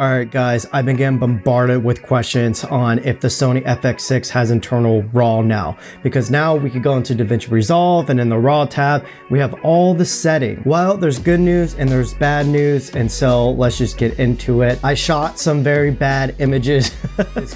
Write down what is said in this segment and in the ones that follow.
Alright guys, I've been getting bombarded with questions on if the Sony FX6 has internal RAW now, because now we could go into DaVinci Resolve, and in the RAW tab we have all the settings. Well, there's good news and there's bad news, and so let's just get into it. I shot some very bad images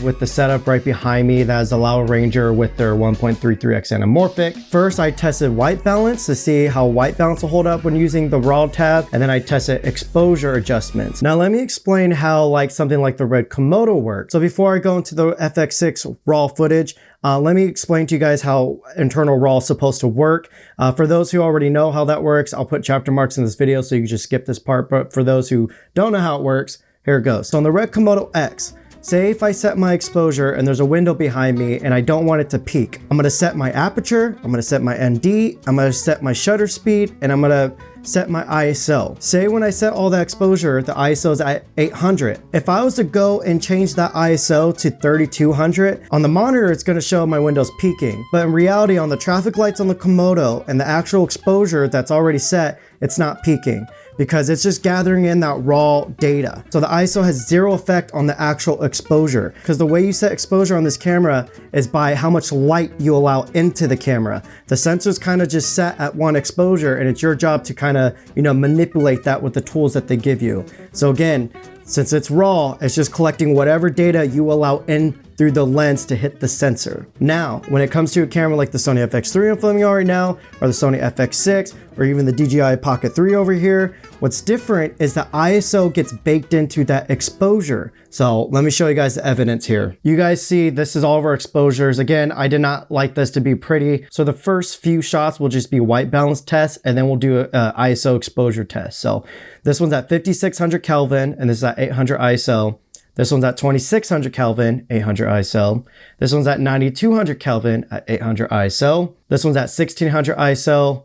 with the setup right behind me. That is the Lao Ranger with their 1.33x anamorphic. First I tested white balance to see how white balance will hold up when using the RAW tab, and then I tested exposure adjustments. Now let me explain how like something like the red Komodo works. So before I go into the FX6 RAW footage, let me explain to you guys how internal RAW is supposed to work. For those who already know how that works, I'll put chapter marks in this video so you can just skip this part. But for those who don't know how it works, here it goes. So on the red Komodo X, say if I set my exposure and there's a window behind me and I don't want it to peak, I'm gonna set my aperture, I'm gonna set my ND, I'm gonna set my shutter speed, and I'm gonna set my ISO. Say when I set all that exposure, the ISO is at 800. If I was to go and change that ISO to 3200, on the monitor it's gonna show my windows peaking. But in reality, on the traffic lights on the Komodo and the actual exposure that's already set, it's not peaking, because it's just gathering in that raw data. So the ISO has zero effect on the actual exposure, because the way you set exposure on this camera is by how much light you allow into the camera. The sensor's kind of just set at one exposure, and it's your job to kind of, manipulate that with the tools that they give you. So again, since it's raw, it's just collecting whatever data you allow in through the lens to hit the sensor. Now, when it comes to a camera like the Sony FX3 I'm filming on right now, or the Sony FX6, or even the DJI Pocket 3 over here, what's different is the ISO gets baked into that exposure. So let me show you guys the evidence here. You guys see this is all of our exposures. Again, I did not like this to be pretty. So the first few shots will just be white balance tests, and then we'll do a ISO exposure test. So this one's at 5600 Kelvin, and this is at 800 ISO. This one's at 2600 Kelvin, 800 ISO. This one's at 9200 Kelvin at 800 ISO. This one's at 1600 ISO.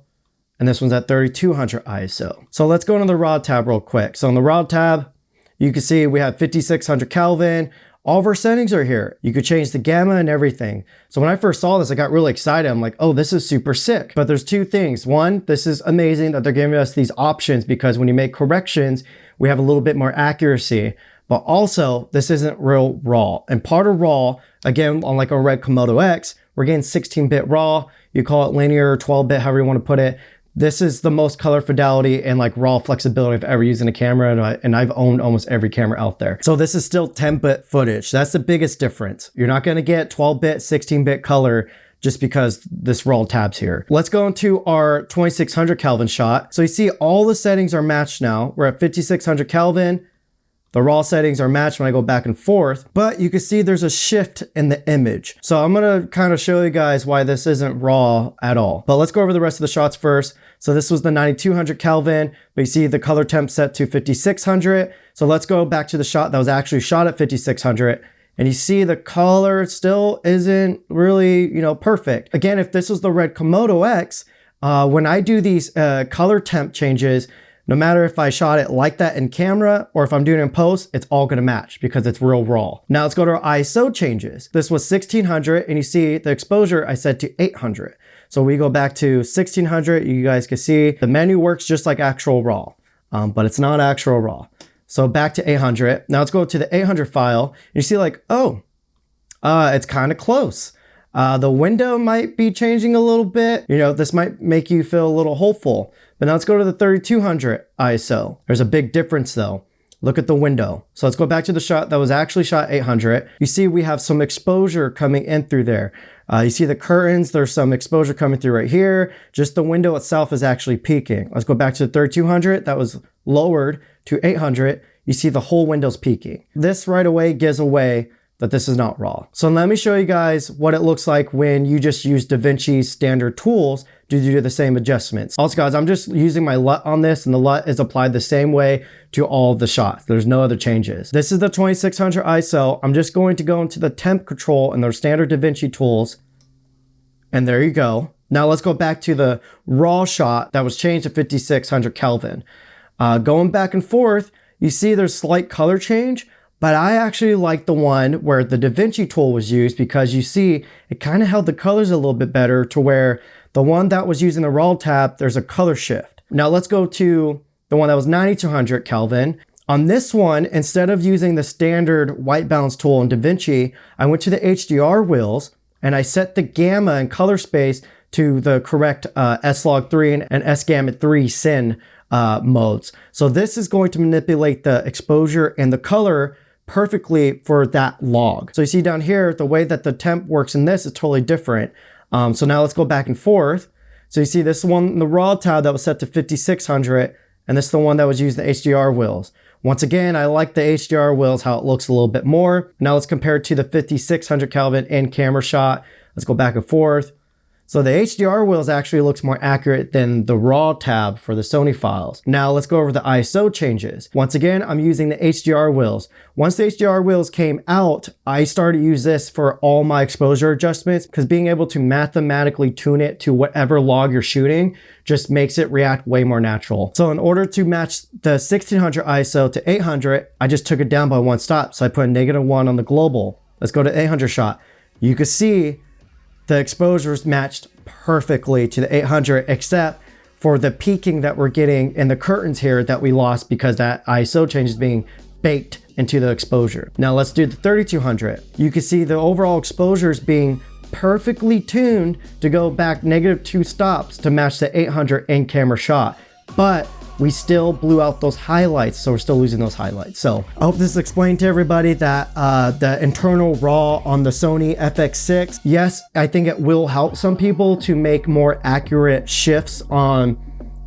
And this one's at 3200 ISO. So let's go into the RAW tab real quick. So on the RAW tab, you can see we have 5600 Kelvin. All of our settings are here. You could change the gamma and everything. So when I first saw this, I got really excited. I'm like, oh, this is super sick. But there's two things. One, this is amazing that they're giving us these options, because when you make corrections, we have a little bit more accuracy. But also, this isn't real RAW. And part of RAW, again, on like a red Komodo X, we're getting 16-bit RAW. You call it linear or 12-bit, however you want to put it. This is the most color fidelity and like raw flexibility I've ever used in a camera, and I've owned almost every camera out there. So this is still 10-bit footage. That's the biggest difference. You're not gonna get 12-bit, 16-bit color just because this RAW tab's here. Let's go into our 2600 Kelvin shot. So you see all the settings are matched now. We're at 5600 Kelvin. The RAW settings are matched when I go back and forth, but you can see there's a shift in the image. So I'm gonna kind of show you guys why this isn't RAW at all. But let's go over the rest of the shots first. So this was the 9200 Kelvin, but you see the color temp set to 5600. So let's go back to the shot that was actually shot at 5600. And you see the color still isn't really, perfect. Again, if this was the red Komodo X, when I do these color temp changes, no matter if I shot it like that in camera or if I'm doing it in post, it's all gonna match because it's real raw. Now let's go to our ISO changes. This was 1600, and you see the exposure I set to 800. So we go back to 1600, you guys can see the menu works just like actual RAW, but it's not actual RAW. So back to 800. Now let's go to the 800 file. You see like, it's kind of close. The window might be changing a little bit. This might make you feel a little hopeful. But now let's go to the 3200 ISO. There's a big difference though. Look at the window. So let's go back to the shot that was actually shot 800. You see we have some exposure coming in through there. You see the curtains, there's some exposure coming through right here. Just the window itself is actually peaking. Let's go back to the 3200. That was lowered to 800. You see the whole window's peaking. This right away gives away that this is not RAW. So let me show you guys what it looks like when you just use DaVinci's standard tools to do the same adjustments. Also guys, I'm just using my LUT on this, and the LUT is applied the same way to all of the shots. There's no other changes. This is the 2600 ISO. I'm just going to go into the temp control and their standard DaVinci tools. And there you go. Now let's go back to the RAW shot that was changed to 5600 Kelvin. Going back and forth, you see there's slight color change, but I actually like the one where the DaVinci tool was used, because you see it kind of held the colors a little bit better, to where the one that was using the RAW tab, there's a color shift. Now let's go to the one that was 9200 Kelvin. On this one, instead of using the standard white balance tool in DaVinci, I went to the HDR wheels and I set the gamma and color space to the correct S-Log3 and S-Gamut3 Syn modes. So this is going to manipulate the exposure and the color perfectly for that log. So you see down here, the way that the temp works in this is totally different. So now let's go back and forth. So you see this one in the raw tab that was set to 5600, and this is the one that was using the HDR wheels. Once again, I like the HDR wheels, how it looks a little bit more. Now let's compare it to the 5600 Kelvin in camera shot. Let's go back and forth. So the HDR wheels actually looks more accurate than the raw tab for the Sony files. Now let's go over the ISO changes. Once again, I'm using the HDR wheels. Once the HDR wheels came out, I started to use this for all my exposure adjustments because being able to mathematically tune it to whatever log you're shooting just makes it react way more natural. So in order to match the 1600 ISO to 800, I just took it down by 1 stop. So I put a -1 on the global. Let's go to 800 shot. You can see the exposures matched perfectly to the 800, except for the peaking that we're getting in the curtains here that we lost because that ISO change is being baked into the exposure. Now let's do the 3200. You can see the overall exposures being perfectly tuned to go back -2 stops to match the 800 in camera shot. But we still blew out those highlights, so we're still losing those highlights. So I hope this explained to everybody that the internal RAW on the Sony FX6, yes, I think it will help some people to make more accurate shifts on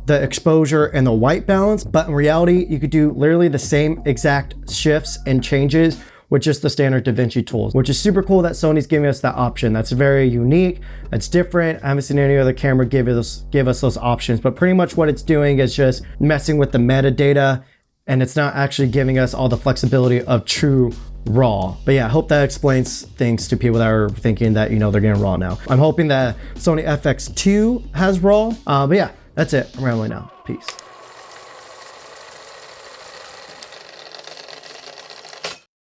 the exposure and the white balance, but in reality, you could do literally the same exact shifts and changes with just the standard DaVinci tools, which is super cool that Sony's giving us that option. That's very unique, that's different. I haven't seen any other camera give us those options, but pretty much what it's doing is just messing with the metadata, and it's not actually giving us all the flexibility of true RAW. But yeah, I hope that explains things to people that are thinking that, you know, they're getting RAW now. I'm hoping that Sony FX2 has RAW, but yeah, that's it. I'm rambling now. Peace.